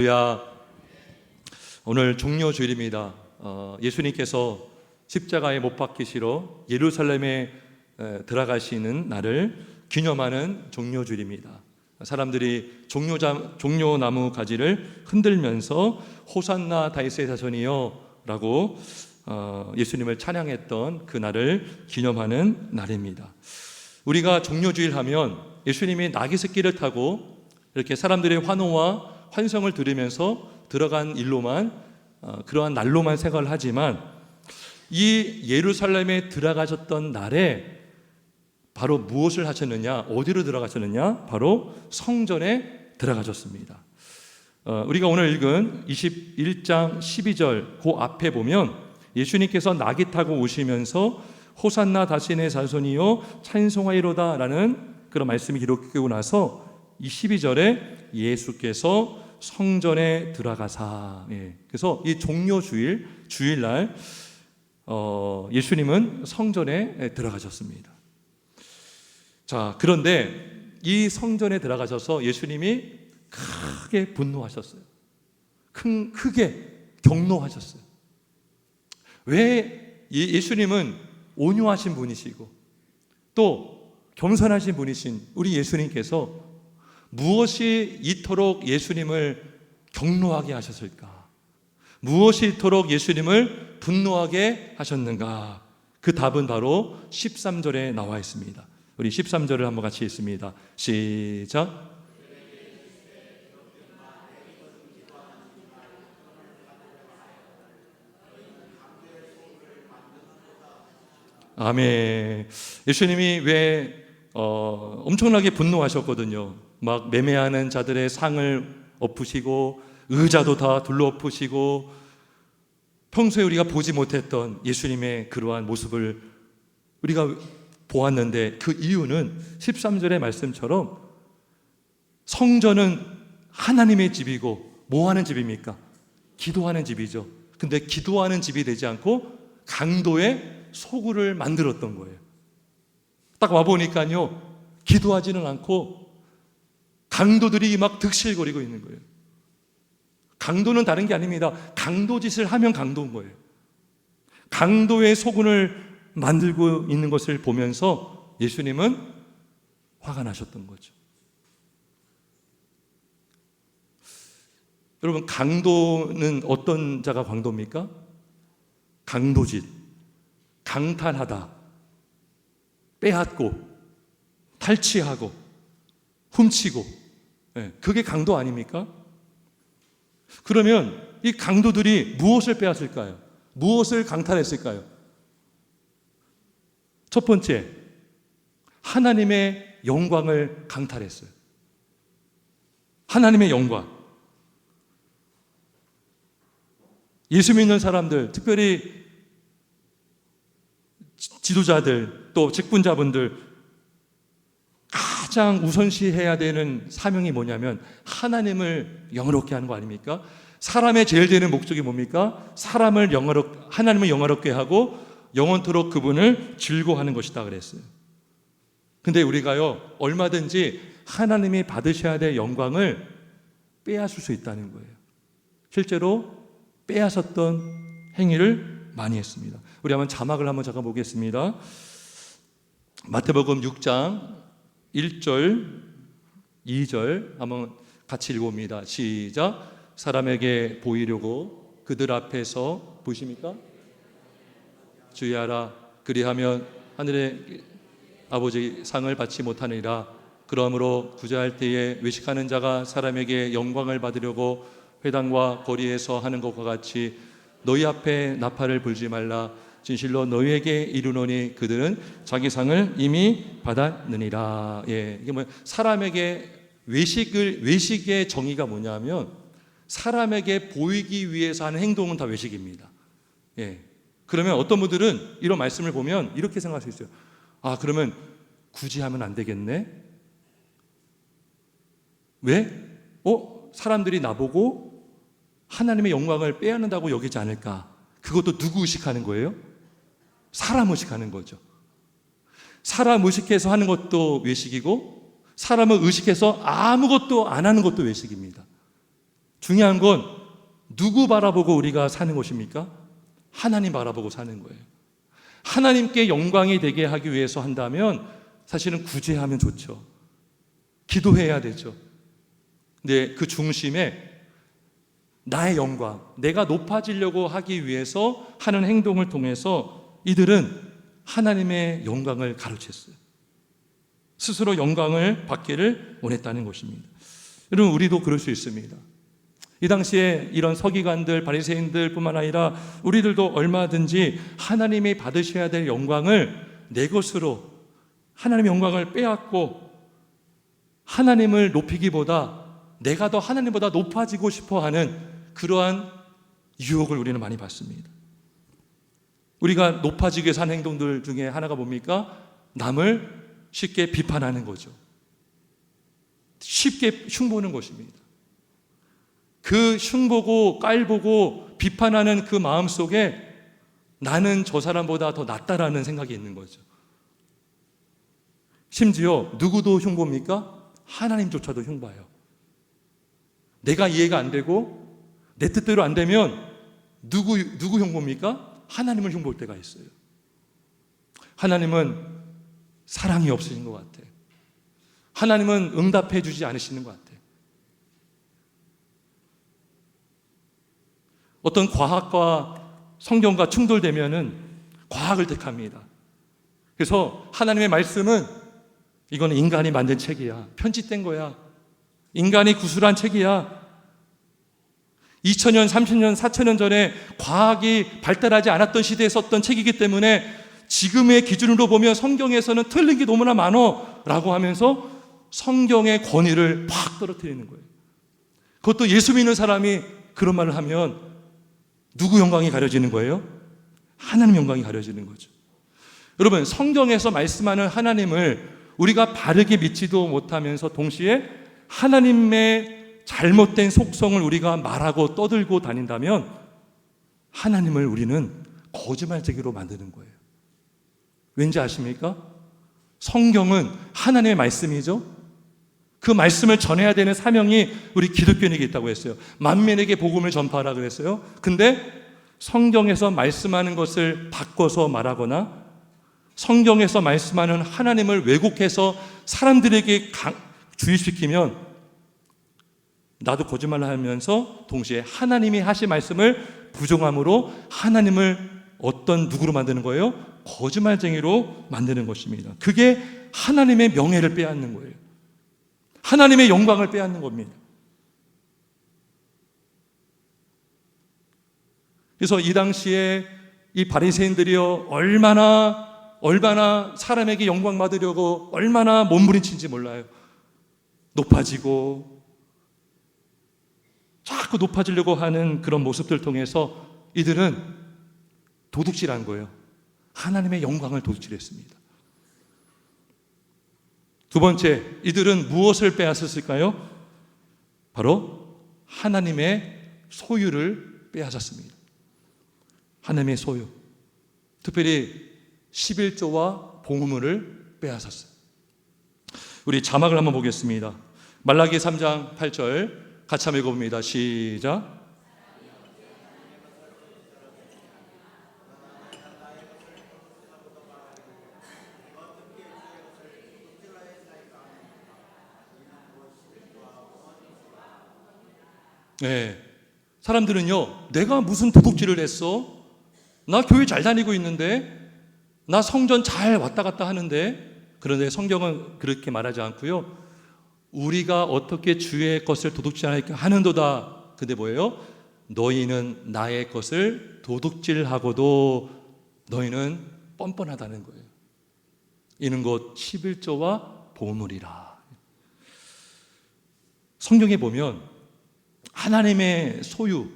할렐루야. 오늘 종료주일입니다. 예수님께서 십자가에 못 박히시러 예루살렘에 들어가시는 날을 기념하는 종료주일입니다. 사람들이 종려나무 가지를 흔들면서 호산나 다윗의 자손이여 라고 예수님을 찬양했던 그 날을 기념하는 날입니다. 우리가 종료주일 하면 예수님이 나귀 새끼를 타고 이렇게 사람들의 환호와 환성을 들으면서 들어간 일로만, 그러한 날로만 생각을 하지만, 이 예루살렘에 들어가셨던 날에 바로 무엇을 하셨느냐, 어디로 들어가셨느냐, 바로 성전에 들어가셨습니다. 우리가 오늘 읽은 21장 12절 그 앞에 보면 예수님께서 나귀 타고 오시면서 호산나 다윗의 자손이요 찬송하이로다 라는 그런 말씀이 기록되고 나서 이 12절에 예수께서 성전에 들어가사, 그래서 이 종료주일, 주일날 예수님은 성전에 들어가셨습니다. 자, 그런데 이 성전에 들어가셔서 예수님이 크게 분노하셨어요. 크게 경노하셨어요. 왜? 예수님은 온유하신 분이시고 또 겸손하신 분이신 우리 예수님께서 무엇이 이토록 예수님을 경노하게 하셨을까? 무엇이 이토록 예수님을 분노하게 하셨는가? 그 답은 바로 13절에 나와 있습니다. 우리 13절을 한번 같이 읽습니다. 시작. 아멘. 예수님이 왜 엄청나게 분노하셨거든요. 막 매매하는 자들의 상을 엎으시고 의자도 다 둘러엎으시고 평소에 우리가 보지 못했던 예수님의 그러한 모습을 우리가 보았는데, 그 이유는 13절의 말씀처럼 성전은 하나님의 집이고 뭐 하는 집입니까? 기도하는 집이죠. 근데 기도하는 집이 되지 않고 강도의 소굴을 만들었던 거예요. 딱 와보니까요, 기도하지는 않고 강도들이 막 득실거리고 있는 거예요. 강도는 다른 게 아닙니다. 강도짓을 하면 강도인 거예요. 강도의 소굴을 만들고 있는 것을 보면서 예수님은 화가 나셨던 거죠. 여러분, 강도는 어떤 자가 강도입니까? 강도짓, 강탈하다, 빼앗고, 탈취하고, 훔치고, 그게 강도 아닙니까? 그러면 이 강도들이 무엇을 빼앗을까요? 무엇을 강탈했을까요? 첫 번째, 하나님의 영광을 강탈했어요. 하나님의 영광. 예수 믿는 사람들, 특별히 지도자들, 또 직분자분들, 가장 우선시해야 되는 사명이 뭐냐면 하나님을 영화롭게 하는 거 아닙니까? 사람의 제일 되는 목적이 뭡니까? 하나님을 영화롭게 하고 영원토록 그분을 즐거워하는 것이다 그랬어요. 근데 우리가요, 얼마든지 하나님이 받으셔야 될 영광을 빼앗을 수 있다는 거예요. 실제로 빼앗았던 행위를 많이 했습니다. 우리 한번 자막을 한번 잠깐 보겠습니다. 마태복음 6장 1절, 2절 한번 같이 읽어봅니다. 시작. 사람에게 보이려고 그들 앞에서 보이십니까? 주의하라. 그리하면 하늘의 아버지 상을 받지 못하느니라. 그러므로 구제할 때에 외식하는 자가 사람에게 영광을 받으려고 회당과 거리에서 하는 것과 같이 너희 앞에 나팔을 불지 말라. 진실로 너희에게 이르노니 그들은 자기 상을 이미 받았느니라. 이게 뭐 사람에게 외식의 정의가 뭐냐면 사람에게 보이기 위해서 하는 행동은 다 외식입니다. 그러면 어떤 분들은 이런 말씀을 보면 이렇게 생각할 수 있어요. 아, 그러면 굳이 하면 안 되겠네? 왜? 사람들이 나보고 하나님의 영광을 빼앗는다고 여기지 않을까? 그것도 누구 의식하는 거예요? 사람 의식하는 거죠. 사람 의식해서 하는 것도 외식이고 사람을 의식해서 아무것도 안 하는 것도 외식입니다. 중요한 건 누구 바라보고 우리가 사는 것입니까? 하나님 바라보고 사는 거예요. 하나님께 영광이 되게 하기 위해서 한다면 사실은 구제하면 좋죠. 기도해야 되죠. 근데 그 중심에 나의 영광, 내가 높아지려고 하기 위해서 하는 행동을 통해서 이들은 하나님의 영광을 가로챘어요. 스스로 영광을 받기를 원했다는 것입니다. 여러분, 우리도 그럴 수 있습니다. 이 당시에 이런 서기관들, 바리새인들 뿐만 아니라 우리들도 얼마든지 하나님이 받으셔야 될 영광을 내 것으로 하나님의 영광을 빼앗고 하나님을 높이기보다 내가 더 하나님보다 높아지고 싶어하는 그러한 유혹을 우리는 많이 받습니다. 우리가 높아지기 위해서 하는 행동들 중에 하나가 뭡니까? 남을 쉽게 비판하는 거죠. 쉽게 흉보는 것입니다. 그 흉보고 깔보고 비판하는 그 마음 속에 나는 저 사람보다 더 낫다라는 생각이 있는 거죠. 심지어 누구도 흉보입니까? 하나님조차도 흉봐요. 내가 이해가 안 되고 내 뜻대로 안 되면 누구 흉보입니까? 하나님을 흉볼 때가 있어요. 하나님은 사랑이 없으신 것 같아. 하나님은 응답해 주지 않으시는 것 같아. 어떤 과학과 성경과 충돌되면은 과학을 택합니다. 그래서 하나님의 말씀은 이거는 인간이 만든 책이야. 편집된 거야. 인간이 구술한 책이야. 2000년, 30년, 4000년 전에 과학이 발달하지 않았던 시대에 썼던 책이기 때문에 지금의 기준으로 보면 성경에서는 틀린 게 너무나 많어 라고 하면서 성경의 권위를 팍 떨어뜨리는 거예요. 그것도 예수 믿는 사람이 그런 말을 하면 누구 영광이 가려지는 거예요? 하나님 영광이 가려지는 거죠. 여러분, 성경에서 말씀하는 하나님을 우리가 바르게 믿지도 못하면서 동시에 하나님의 잘못된 속성을 우리가 말하고 떠들고 다닌다면 하나님을 우리는 거짓말쟁이로 만드는 거예요. 왠지 아십니까? 성경은 하나님의 말씀이죠. 그 말씀을 전해야 되는 사명이 우리 기독교인에게 있다고 했어요. 만민에게 복음을 전파하라 그랬어요. 근데 성경에서 말씀하는 것을 바꿔서 말하거나 성경에서 말씀하는 하나님을 왜곡해서 사람들에게 주입시키면 나도 거짓말을 하면서 동시에 하나님이 하신 말씀을 부정함으로 하나님을 어떤 누구로 만드는 거예요? 거짓말쟁이로 만드는 것입니다. 그게 하나님의 명예를 빼앗는 거예요. 하나님의 영광을 빼앗는 겁니다. 그래서 이 당시에 이 바리새인들이요 얼마나 사람에게 영광 받으려고 얼마나 몸부림친지 몰라요. 높아지고 자꾸 높아지려고 하는 그런 모습들을 통해서 이들은 도둑질한 거예요. 하나님의 영광을 도둑질했습니다. 두 번째, 이들은 무엇을 빼앗았을까요? 바로 하나님의 소유를 빼앗았습니다. 하나님의 소유, 특별히 11조와 봉헌물을 빼앗았어요. 우리 자막을 한번 보겠습니다. 말라기 3장 8절 같이 한번 읽어봅니다. 시작. 네, 사람들은요, 내가 무슨 도둑질을 했어? 나 교회 잘 다니고 있는데, 나 성전 잘 왔다 갔다 하는데. 그런데 성경은 그렇게 말하지 않고요, 우리가 어떻게 주의 것을 도둑질하는도다. 근데 뭐예요? 너희는 나의 것을 도둑질하고도 너희는 뻔뻔하다는 거예요. 이는 곧 11조와 봉헌물이라. 성경에 보면 하나님의 소유,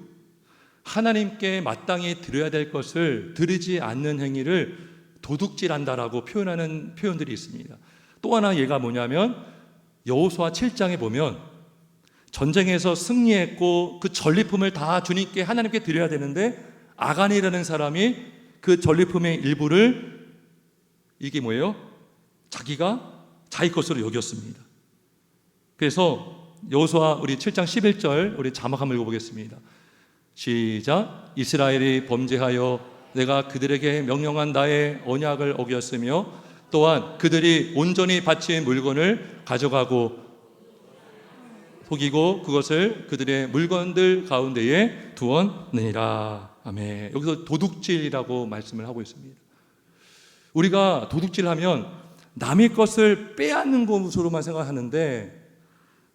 하나님께 마땅히 드려야 될 것을 드리지 않는 행위를 도둑질한다라고 표현하는 표현들이 있습니다. 또 하나 예가 뭐냐면 여호수아 7장에 보면 전쟁에서 승리했고 그 전리품을 다 주님께 하나님께 드려야 되는데 아간이라는 사람이 그 전리품의 일부를 이게 뭐예요? 자기 것으로 여겼습니다. 그래서 여호수아 우리 7장 11절 우리 자막 한번 읽어보겠습니다. 시작. 이스라엘이 범죄하여 내가 그들에게 명령한 나의 언약을 어겼으며 또한 그들이 온전히 바친 물건을 가져가고 속이고 그것을 그들의 물건들 가운데에 두었느니라. 아멘. 여기서 도둑질이라고 말씀을 하고 있습니다. 우리가 도둑질하면 남의 것을 빼앗는 것으로만 생각하는데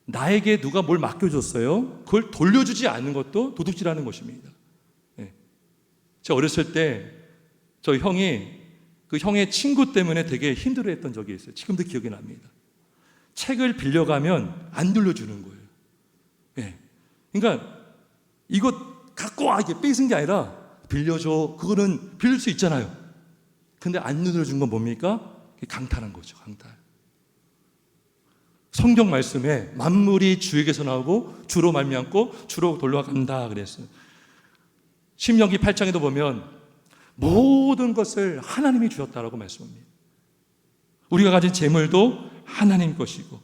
나에게 누가 뭘 맡겨줬어요? 그걸 돌려주지 않는 것도 도둑질하는 것입니다. 네. 제가 어렸을 때 저 형이 그 형의 친구 때문에 되게 힘들어했던 적이 있어요. 지금도 기억이 납니다. 책을 빌려가면 안 돌려주는 거예요. 네. 그러니까 이거 갖고 와 이게 뺏은 게 아니라 빌려줘. 그거는 빌릴 수 있잖아요. 근데 안 늘어준 건 뭡니까? 강탈한 거죠. 강탈. 성경 말씀에 만물이 주에게서 나오고 주로 말미암고 주로 돌아간다 그랬어요. 신명기 8장에도 보면 모든 것을 하나님이 주셨다라고 말씀합니다. 우리가 가진 재물도 하나님 것이고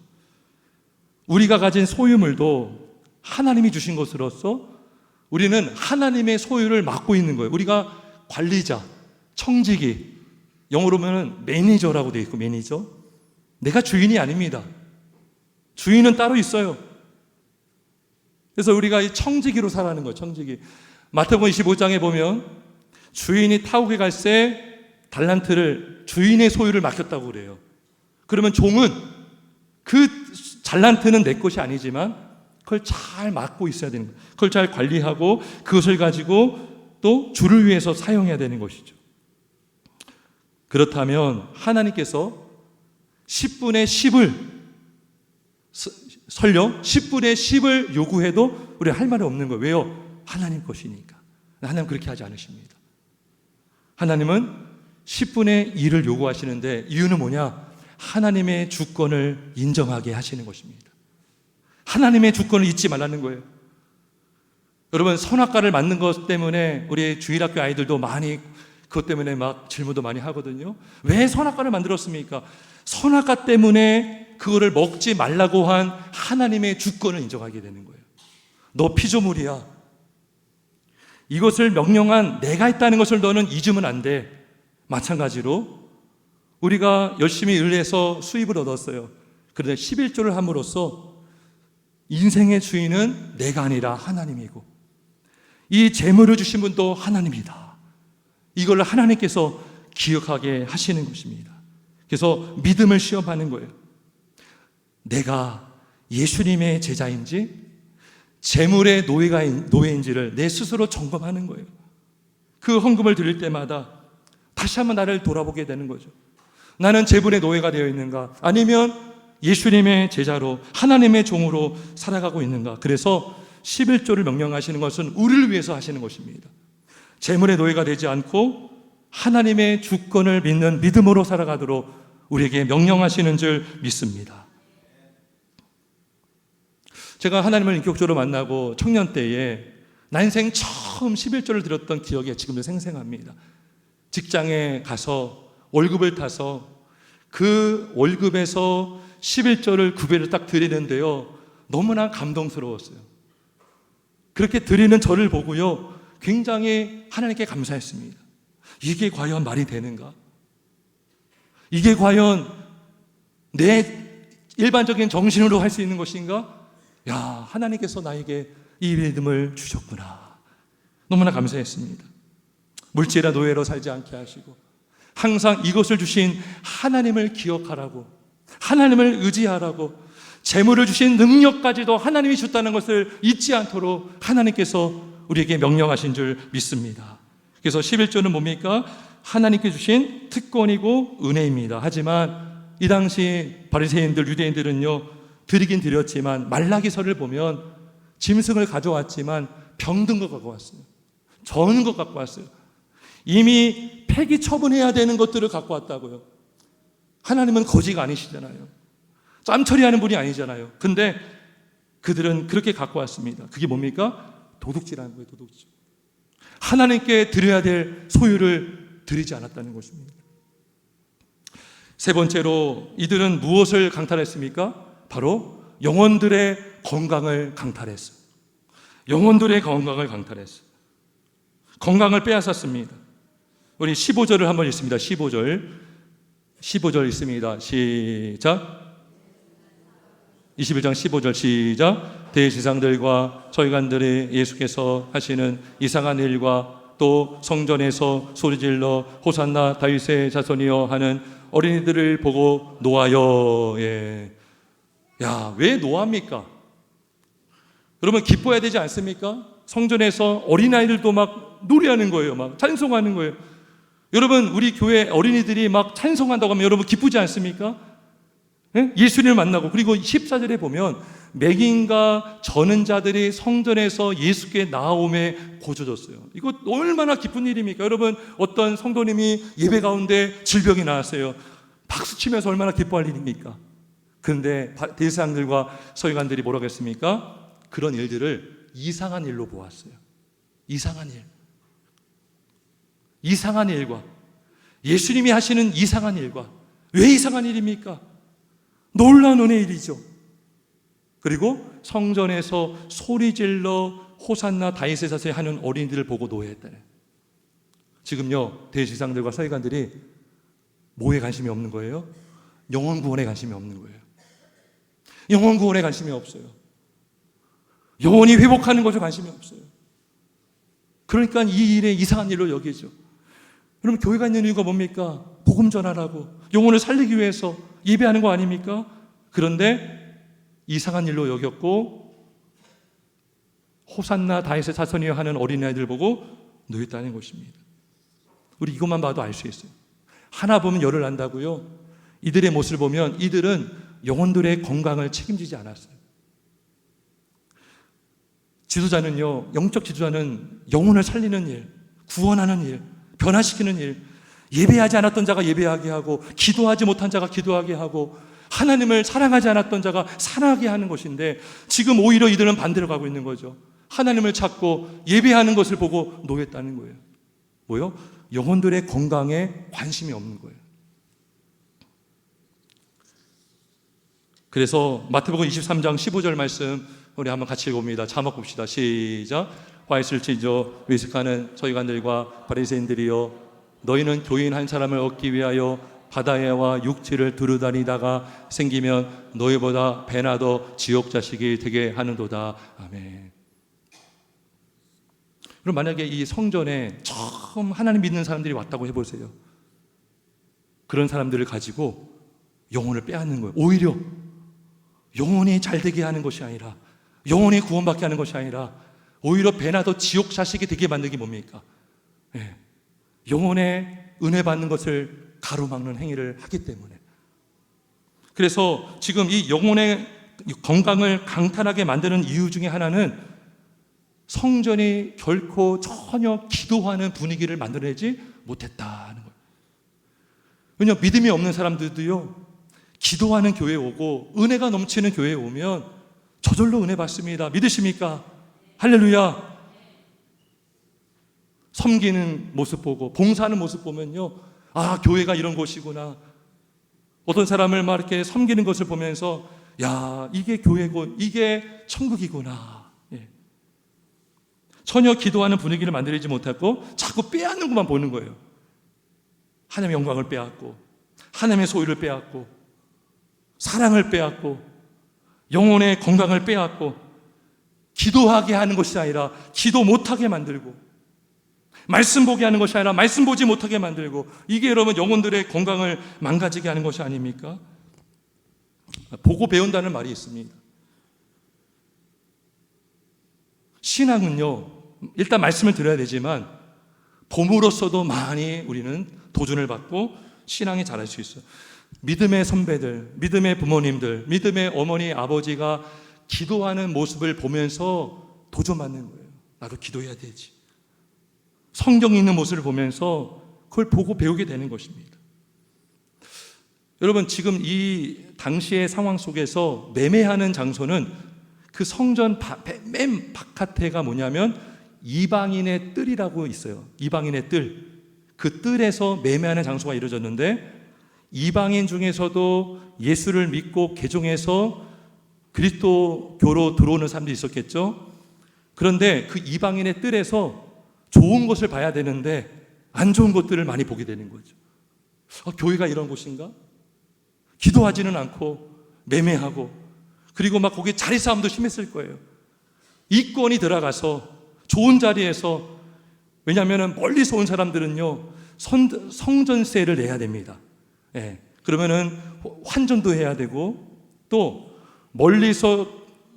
우리가 가진 소유물도 하나님이 주신 것으로서 우리는 하나님의 소유를 맡고 있는 거예요. 우리가 관리자, 청지기, 영어로 보면 매니저라고 되어 있고 매니저. 내가 주인이 아닙니다. 주인은 따로 있어요. 그래서 우리가 이 청지기로 살아가는 거예요. 청지기. 마태복음 25장에 보면 주인이 타국에 갈 새 달란트를 주인의 소유를 맡겼다고 그래요. 그러면 종은 그 달란트는 내 것이 아니지만 그걸 잘 맡고 있어야 되는 거예요. 그걸 잘 관리하고 그것을 가지고 또 주를 위해서 사용해야 되는 것이죠. 그렇다면 하나님께서 10분의 10을 설령 10분의 10을 요구해도 우리 할 말이 없는 거예요. 왜요? 하나님 것이니까. 하나님 그렇게 하지 않으십니다. 하나님은 10분의 1을 요구하시는데 이유는 뭐냐? 하나님의 주권을 인정하게 하시는 것입니다. 하나님의 주권을 잊지 말라는 거예요. 여러분 선악과를 만든 것 때문에 우리 주일학교 아이들도 많이 그것 때문에 막 질문도 많이 하거든요. 왜 선악과를 만들었습니까? 선악과 때문에 그거를 먹지 말라고 한 하나님의 주권을 인정하게 되는 거예요. 너 피조물이야. 이것을 명령한 내가 있다는 것을 너는 잊으면 안 돼. 마찬가지로 우리가 열심히 일을 해서 수입을 얻었어요. 그런데 11조를 함으로써 인생의 주인은 내가 아니라 하나님이고 이 재물을 주신 분도 하나님이다. 이걸 하나님께서 기억하게 하시는 것입니다. 그래서 믿음을 시험하는 거예요. 내가 예수님의 제자인지 재물의 노예인지를 내 스스로 점검하는 거예요. 그 헌금을 드릴 때마다 다시 한번 나를 돌아보게 되는 거죠. 나는 재물의 노예가 되어 있는가? 아니면 예수님의 제자로 하나님의 종으로 살아가고 있는가? 그래서 11조를 명령하시는 것은 우리를 위해서 하시는 것입니다. 재물의 노예가 되지 않고 하나님의 주권을 믿는 믿음으로 살아가도록 우리에게 명령하시는 줄 믿습니다. 제가 하나님을 인격적으로 만나고 청년 때에 난생 처음 11조를 드렸던 기억이 지금도 생생합니다. 직장에 가서 월급을 타서 그 월급에서 11조를 9배를 딱 드리는데요. 너무나 감동스러웠어요. 그렇게 드리는 저를 보고요. 굉장히 하나님께 감사했습니다. 이게 과연 말이 되는가? 이게 과연 내 일반적인 정신으로 할 수 있는 것인가? 야, 하나님께서 나에게 이 믿음을 주셨구나. 너무나 감사했습니다. 물질의 노예로 살지 않게 하시고 항상 이것을 주신 하나님을 기억하라고, 하나님을 의지하라고, 재물을 주신 능력까지도 하나님이 줬다는 것을 잊지 않도록 하나님께서 우리에게 명령하신 줄 믿습니다. 그래서 11조는 뭡니까? 하나님께 주신 특권이고 은혜입니다. 하지만 이 당시 바리새인들, 유대인들은요, 드리긴 드렸지만 말라기서를 보면 짐승을 가져왔지만 병든 것 갖고 왔어요. 저는 것 갖고 왔어요. 이미 폐기 처분해야 되는 것들을 갖고 왔다고요. 하나님은 거지가 아니시잖아요. 짬처리하는 분이 아니잖아요. 근데 그들은 그렇게 갖고 왔습니다. 그게 뭡니까? 도둑질하는 거예요. 도둑질. 하나님께 드려야 될 소유를 드리지 않았다는 것입니다. 세 번째로 이들은 무엇을 강탈했습니까? 바로 영혼들의 건강을 강탈했어요. 영혼들의 건강을 강탈했어요. 건강을 빼앗았습니다. 우리 15절을 한번 읽습니다. 15절 읽습니다. 시작. 21장 15절 시작. 대제사장들과 서기관들이 예수께서 하시는 이상한 일과 또 성전에서 소리질러 호산나 다윗의 자손이여 하는 어린이들을 보고 노하여. 왜 노합니까? 여러분, 기뻐해야 되지 않습니까? 성전에서 어린아이들도 막 노래하는 거예요. 막 찬송하는 거예요. 여러분, 우리 교회 어린이들이 막 찬송한다고 하면 여러분 기쁘지 않습니까? 예수님을 만나고, 그리고 14절에 보면 맹인과 저는 자들이 성전에서 예수께 나옴에 고쳐졌어요. 이거 얼마나 기쁜 일입니까? 여러분, 어떤 성도님이 예배 가운데 질병이 나왔어요. 박수 치면서 얼마나 기뻐할 일입니까? 그런데 대제사장들과 서기관들이 뭐라고 했습니까? 그런 일들을 이상한 일로 보았어요. 이상한 일. 이상한 일과, 예수님이 하시는 이상한 일과, 왜 이상한 일입니까? 놀라운 은혜의 일이죠. 그리고 성전에서 소리질러 호산나 다윗의 자손 하는 어린이들을 보고 노예했다네. 지금요, 대제사장들과 서기관들이 뭐에 관심이 없는 거예요? 영혼 구원에 관심이 없는 거예요. 영혼 구원에 관심이 없어요. 영혼이 회복하는 것에 관심이 없어요. 그러니까 이 일에 이상한 일로 여기죠. 여러분, 교회가 있는 이유가 뭡니까? 복음 전하라고, 영혼을 살리기 위해서 예배하는 거 아닙니까? 그런데 이상한 일로 여겼고 호산나 다윗의 자손이여 하는 어린아이들 보고 노였다는 것입니다. 우리 이것만 봐도 알 수 있어요. 하나 보면 열을 난다고요. 이들의 모습을 보면 이들은 영혼들의 건강을 책임지지 않았어요. 지도자는요, 영적 지도자는 영혼을 살리는 일, 구원하는 일, 변화시키는 일, 예배하지 않았던 자가 예배하게 하고, 기도하지 못한 자가 기도하게 하고, 하나님을 사랑하지 않았던 자가 사랑하게 하는 것인데, 지금 오히려 이들은 반대로 가고 있는 거죠. 하나님을 찾고 예배하는 것을 보고 노였다는 거예요. 뭐요? 영혼들의 건강에 관심이 없는 거예요. 그래서 마태복음 23장 15절 말씀 우리 한번 같이 읽어봅니다. 자막 봅시다. 시작. 화 있을 지저 외식하는 서기관들과 바리새인들이여, 너희는 교인 한 사람을 얻기 위하여 바다에와 육지를 두루다니다가 생기면 너희보다 배나 더 지옥 자식이 되게 하는도다. 아멘. 그럼 만약에 이 성전에 처음 하나님 믿는 사람들이 왔다고 해보세요. 그런 사람들을 가지고 영혼을 빼앗는 거예요. 오히려 영혼이 잘 되게 하는 것이 아니라, 영혼이 구원받게 하는 것이 아니라 오히려 배나 더 지옥 자식이 되게 만들기 뭡니까? 영혼의 은혜 받는 것을 가로막는 행위를 하기 때문에. 그래서 지금 이 영혼의 건강을 강탈하게 만드는 이유 중에 하나는 성전이 결코 전혀 기도하는 분위기를 만들어내지 못했다는 거예요. 왜냐하면 믿음이 없는 사람들도요, 기도하는 교회에 오고 은혜가 넘치는 교회에 오면 저절로 은혜 받습니다. 믿으십니까? 할렐루야. 섬기는 모습 보고 봉사하는 모습 보면요, 아, 교회가 이런 곳이구나. 어떤 사람을 막 이렇게 섬기는 것을 보면서, 야, 이게 교회고 이게 천국이구나. 전혀 기도하는 분위기를 만들지 못하고 자꾸 빼앗는 것만 보는 거예요. 하나님의 영광을 빼앗고, 하나님의 소유를 빼앗고, 사랑을 빼앗고, 영혼의 건강을 빼앗고, 기도하게 하는 것이 아니라 기도 못하게 만들고, 말씀 보게 하는 것이 아니라 말씀 보지 못하게 만들고, 이게 여러분 영혼들의 건강을 망가지게 하는 것이 아닙니까? 보고 배운다는 말이 있습니다. 신앙은요, 일단 말씀을 드려야 되지만 봄으로서도 많이 우리는 도전을 받고 신앙이 자랄 수 있어요. 믿음의 선배들, 믿음의 부모님들, 믿음의 어머니, 아버지가 기도하는 모습을 보면서 도전받는 거예요. 나도 기도해야 되지. 성경 읽는 모습을 보면서 그걸 보고 배우게 되는 것입니다. 여러분, 지금 이 당시의 상황 속에서 매매하는 장소는 그 성전 맨 바깥에가 뭐냐면 이방인의 뜰이라고 있어요. 이방인의 뜰. 그 뜰에서 매매하는 장소가 이루어졌는데, 이방인 중에서도 예수를 믿고 개종해서 그리스도교로 들어오는 사람들이 있었겠죠. 그런데 그 이방인의 뜰에서 좋은 것을 봐야 되는데 안 좋은 것들을 많이 보게 되는 거죠. 교회가 이런 곳인가? 기도하지는 않고 매매하고, 그리고 막 거기에 자리 싸움도 심했을 거예요. 이권이 들어가서 좋은 자리에서, 왜냐하면 멀리서 온 사람들은요 성전세를 내야 됩니다. 예. 그러면은 환전도 해야 되고, 또 멀리서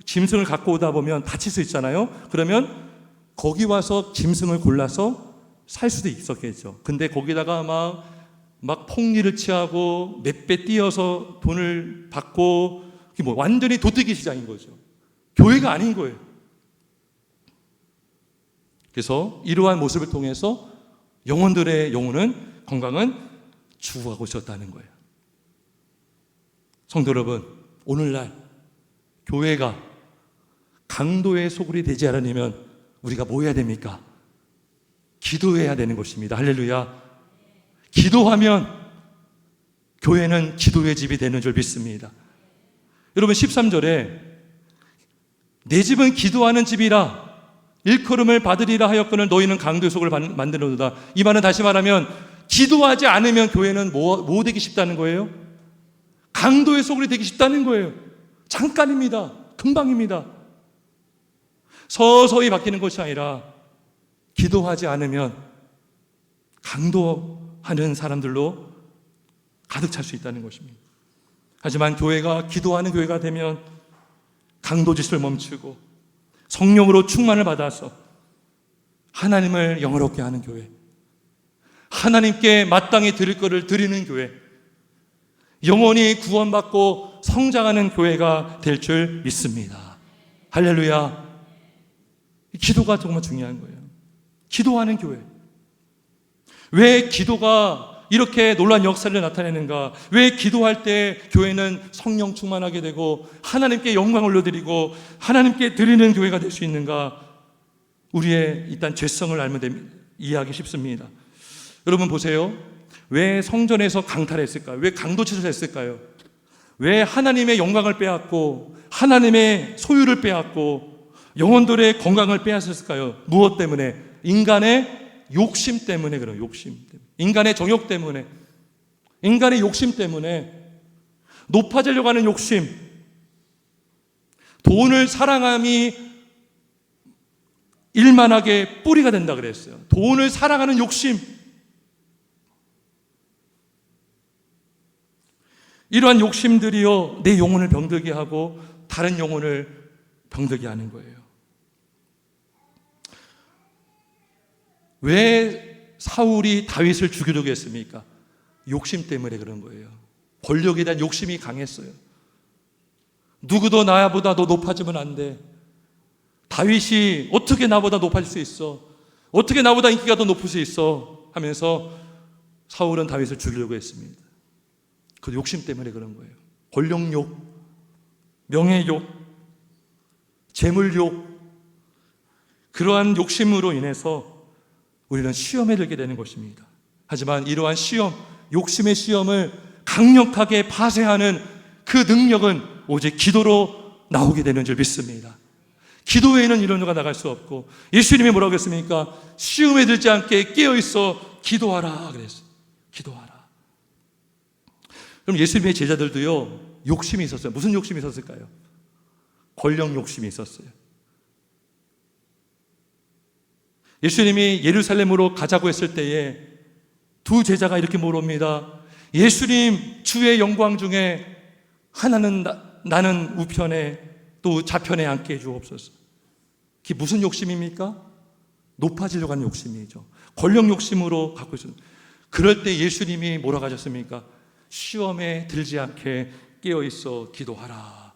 짐승을 갖고 오다 보면 다칠 수 있잖아요. 그러면 거기 와서 짐승을 골라서 살 수도 있었겠죠. 근데 거기다가 막 폭리를 취하고 몇 배 뛰어서 돈을 받고, 완전히 도떼기 시장인 거죠. 교회가 아닌 거예요. 그래서 이러한 모습을 통해서 영혼들의 영혼은, 건강은 죽어가고 있었다는 거예요. 성도 여러분, 오늘날 교회가 강도의 소굴이 되지 않으려면 우리가 뭐 해야 됩니까? 기도해야 되는 것입니다. 할렐루야. 기도하면 교회는 기도의 집이 되는 줄 믿습니다. 여러분 13절에 내 집은 기도하는 집이라 일컬음을 받으리라 하였거늘 너희는 강도의 속을 만들어놓다. 이 말은 다시 말하면 기도하지 않으면 교회는 뭐 되기 쉽다는 거예요? 강도의 속이 되기 쉽다는 거예요. 잠깐입니다. 금방입니다. 서서히 바뀌는 것이 아니라 기도하지 않으면 강도하는 사람들로 가득 찰 수 있다는 것입니다. 하지만 교회가 기도하는 교회가 되면 강도짓을 멈추고 성령으로 충만을 받아서 하나님을 영화롭게 하는 교회, 하나님께 마땅히 드릴 것을 드리는 교회, 영원히 구원받고 성장하는 교회가 될 줄 믿습니다. 할렐루야. 기도가 정말 중요한 거예요. 기도하는 교회. 왜 기도가 이렇게 놀라운 역사를 나타내는가? 왜 기도할 때 교회는 성령 충만하게 되고 하나님께 영광을 올려드리고 하나님께 드리는 교회가 될 수 있는가? 우리의 일단 죄성을 알면 이해하기 쉽습니다. 여러분 보세요. 왜 성전에서 강탈했을까요? 왜 강도짓을 했을까요? 왜 하나님의 영광을 빼앗고 하나님의 소유를 빼앗고 영혼들의 건강을 빼앗았을까요? 무엇 때문에? 인간의 욕심 때문에. 그래요. 욕심 때문에. 인간의 정욕 때문에, 인간의 욕심 때문에, 높아지려고 하는 욕심, 돈을 사랑함이 일만하게 뿌리가 된다 그랬어요. 돈을 사랑하는 욕심, 이러한 욕심들이요 내 영혼을 병들게 하고 다른 영혼을 병들게 하는 거예요. 왜 사울이 다윗을 죽이려고 했습니까? 욕심 때문에 그런 거예요. 권력에 대한 욕심이 강했어요. 누구도 나보다 더 높아지면 안 돼. 다윗이 어떻게 나보다 높아질 수 있어? 어떻게 나보다 인기가 더 높을 수 있어? 하면서 사울은 다윗을 죽이려고 했습니다. 그 욕심 때문에 그런 거예요. 권력욕, 명예욕, 재물욕, 그러한 욕심으로 인해서 우리는 시험에 들게 되는 것입니다. 하지만 이러한 시험, 욕심의 시험을 강력하게 파쇄하는 그 능력은 오직 기도로 나오게 되는 줄 믿습니다. 기도 외에는 이런 누가 나갈 수 없고, 예수님이 뭐라고 했습니까? 시험에 들지 않게 깨어있어 기도하라 그랬어요. 기도하라. 그럼 예수님의 제자들도요 욕심이 있었어요. 무슨 욕심이 있었을까요? 권력 욕심이 있었어요. 예수님이 예루살렘으로 가자고 했을 때에 두 제자가 이렇게 물어봅니다. 예수님, 주의 영광 중에 하나는 나는 우편에 또 좌편에 앉게 해주옵소서. 그게 무슨 욕심입니까? 높아지려고 하는 욕심이죠. 권력 욕심으로 갖고 있습니다. 그럴 때 예수님이 뭐라고 하셨습니까? 시험에 들지 않게 깨어있어 기도하라.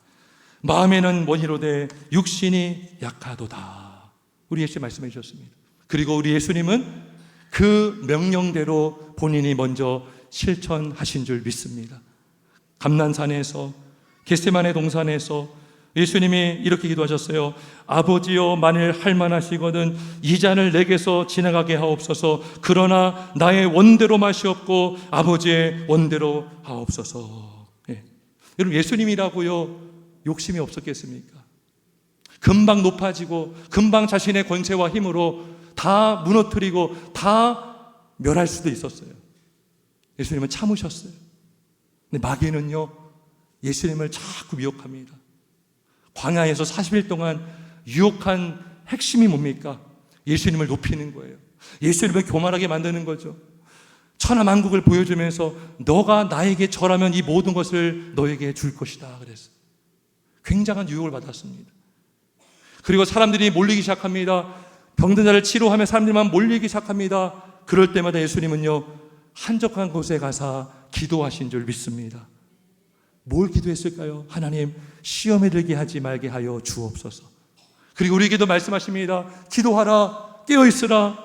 마음에는 원이로되 육신이 약하도다. 우리 예수님 말씀해 주셨습니다. 그리고 우리 예수님은 그 명령대로 본인이 먼저 실천하신 줄 믿습니다. 감난산에서, 겟세마네 동산에서 예수님이 이렇게 기도하셨어요. 아버지여, 만일 할만하시거든 이 잔을 내게서 지나가게 하옵소서. 그러나 나의 원대로 마시옵고 아버지의 원대로 하옵소서. 예. 여러분, 예수님이라고요 욕심이 없었겠습니까? 금방 높아지고 금방 자신의 권세와 힘으로 다 무너뜨리고 다 멸할 수도 있었어요. 예수님은 참으셨어요. 근데 마귀는요, 예수님을 자꾸 미혹합니다. 광야에서 40일 동안 유혹한 핵심이 뭡니까? 예수님을 높이는 거예요. 예수님을 교만하게 만드는 거죠. 천하만국을 보여주면서 너가 나에게 절하면 이 모든 것을 너에게 줄 것이다 그랬어요. 굉장한 유혹을 받았습니다. 그리고 사람들이 몰리기 시작합니다. 병든 자를 치료하며 사람들만 몰리기 시작합니다. 그럴 때마다 예수님은요, 한적한 곳에 가서 기도하신 줄 믿습니다. 뭘 기도했을까요? 하나님, 시험에 들게 하지 말게 하여 주옵소서. 그리고 우리에게도 말씀하십니다. 기도하라, 깨어있으라,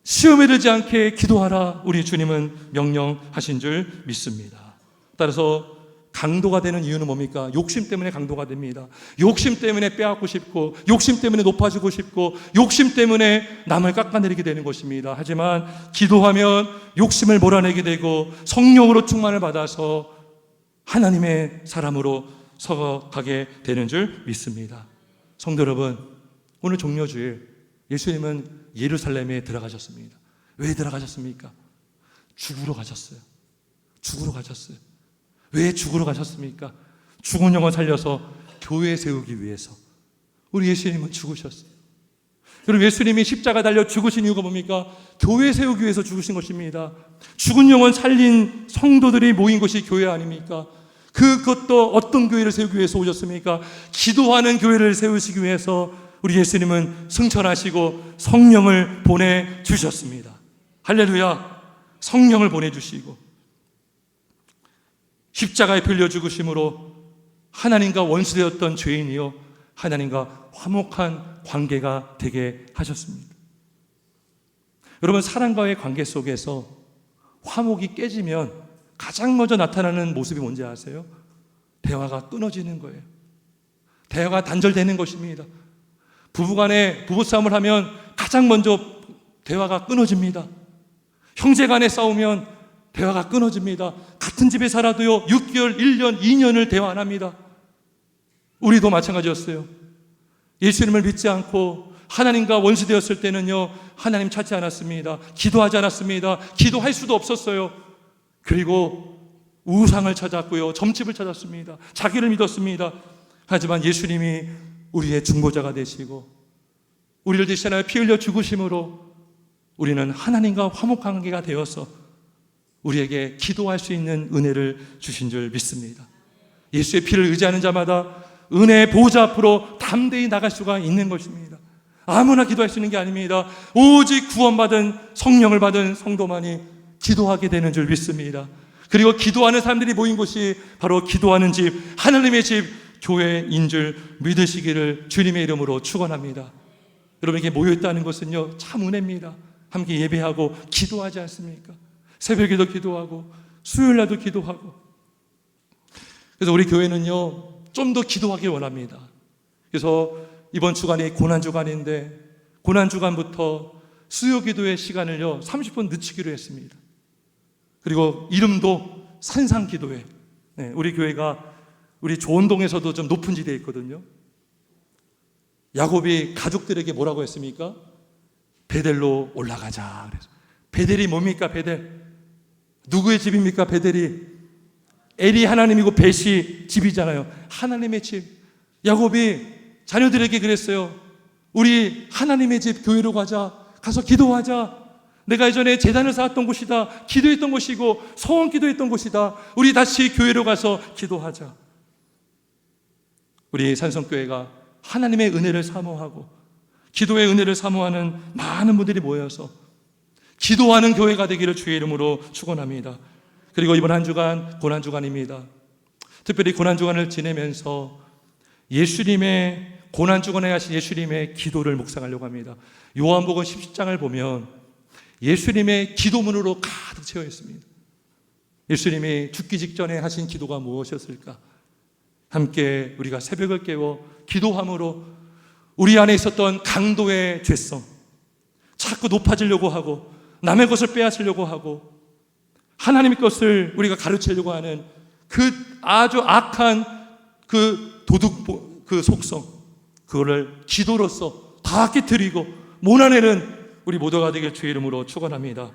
시험에 들지 않게 기도하라. 우리 주님은 명령하신 줄 믿습니다. 따라서 강도가 되는 이유는 뭡니까? 욕심 때문에 강도가 됩니다. 욕심 때문에 빼앗고 싶고, 욕심 때문에 높아지고 싶고, 욕심 때문에 남을 깎아내리게 되는 것입니다. 하지만 기도하면 욕심을 몰아내게 되고 성령으로 충만을 받아서 하나님의 사람으로 서가게 되는 줄 믿습니다. 성도 여러분, 오늘 종려주일 예수님은 예루살렘에 들어가셨습니다. 왜 들어가셨습니까? 죽으러 가셨어요. 죽으러 가셨어요. 왜 죽으러 가셨습니까? 죽은 영혼 살려서 교회 세우기 위해서. 우리 예수님은 죽으셨어요. 여러분, 예수님이 십자가 달려 죽으신 이유가 뭡니까? 교회 세우기 위해서 죽으신 것입니다. 죽은 영혼 살린 성도들이 모인 곳이 교회 아닙니까? 그것도 어떤 교회를 세우기 위해서 오셨습니까? 기도하는 교회를 세우시기 위해서 우리 예수님은 승천하시고 성령을 보내주셨습니다. 할렐루야. 성령을 보내주시고 십자가에 빌려 죽으심으로 하나님과 원수되었던 죄인이요, 하나님과 화목한 관계가 되게 하셨습니다. 여러분, 사람과의 관계 속에서 화목이 깨지면 가장 먼저 나타나는 모습이 뭔지 아세요? 대화가 끊어지는 거예요. 대화가 단절되는 것입니다. 부부간에 부부싸움을 하면 가장 먼저 대화가 끊어집니다. 형제간에 싸우면 대화가 끊어집니다. 같은 집에 살아도요, 6개월, 1년, 2년을 대화 안 합니다. 우리도 마찬가지였어요. 예수님을 믿지 않고 하나님과 원수되었을 때는요, 하나님 찾지 않았습니다. 기도하지 않았습니다. 기도할 수도 없었어요. 그리고 우상을 찾았고요, 점집을 찾았습니다. 자기를 믿었습니다. 하지만 예수님이 우리의 중보자가 되시고 우리를 대신하여 피 흘려 죽으심으로 우리는 하나님과 화목한 관계가 되어서 우리에게 기도할 수 있는 은혜를 주신 줄 믿습니다. 예수의 피를 의지하는 자마다 은혜의 보좌 앞으로 담대히 나갈 수가 있는 것입니다. 아무나 기도할 수 있는 게 아닙니다. 오직 구원받은 성령을 받은 성도만이 기도하게 되는 줄 믿습니다. 그리고 기도하는 사람들이 모인 곳이 바로 기도하는 집, 하나님의 집, 교회인 줄 믿으시기를 주님의 이름으로 축원합니다. 여러분에게 모여있다는 것은요, 참 은혜입니다. 함께 예배하고 기도하지 않습니까? 새벽에도 기도하고 수요일날도 기도하고. 그래서 우리 교회는요, 좀 더 기도하길 원합니다. 그래서 이번 주간이 고난주간인데 고난주간부터 수요기도의 시간을요 30분 늦추기로 했습니다. 그리고 이름도 산상기도회. 우리 교회가 우리 조원동에서도 좀 높은 지대에 있거든요. 야곱이 가족들에게 뭐라고 했습니까? 베델로 올라가자. 그래서 베델이 뭡니까? 베델 누구의 집입니까? 베델이 엘이 하나님이고 벳이 집이잖아요. 하나님의 집. 야곱이 자녀들에게 그랬어요. 우리 하나님의 집 교회로 가자. 가서 기도하자. 내가 예전에 제단을 쌓았던 곳이다. 기도했던 곳이고 소원 기도했던 곳이다. 우리 다시 교회로 가서 기도하자. 우리 산성교회가 하나님의 은혜를 사모하고 기도의 은혜를 사모하는 많은 분들이 모여서 기도하는 교회가 되기를 주의 이름으로 축원합니다. 그리고 이번 한 주간 고난주간입니다. 특별히 고난주간을 지내면서 예수님의 고난주간에 하신 예수님의 기도를 묵상하려고 합니다. 요한복음 17장을 보면 예수님의 기도문으로 가득 채워 있습니다. 예수님이 죽기 직전에 하신 기도가 무엇이었을까? 함께 우리가 새벽을 깨워 기도함으로 우리 안에 있었던 강도의 죄성, 자꾸 높아지려고 하고 남의 것을 빼앗으려고 하고 하나님의 것을 우리가 가르치려고 하는 그 아주 악한 그 도둑 그 속성, 그거를 기도로서 다 깨뜨리고 모난애는 우리 모두가 되길 주의 이름으로 축원합니다.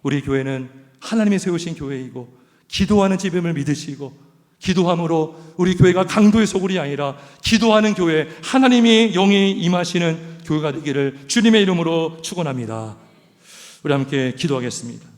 우리 교회는 하나님이 세우신 교회이고 기도하는 집임을 믿으시고, 기도함으로 우리 교회가 강도의 소굴이 아니라 기도하는 교회, 하나님이 영이 임하시는 교회가 되기를 주님의 이름으로 축원합니다. 우리 함께 기도하겠습니다.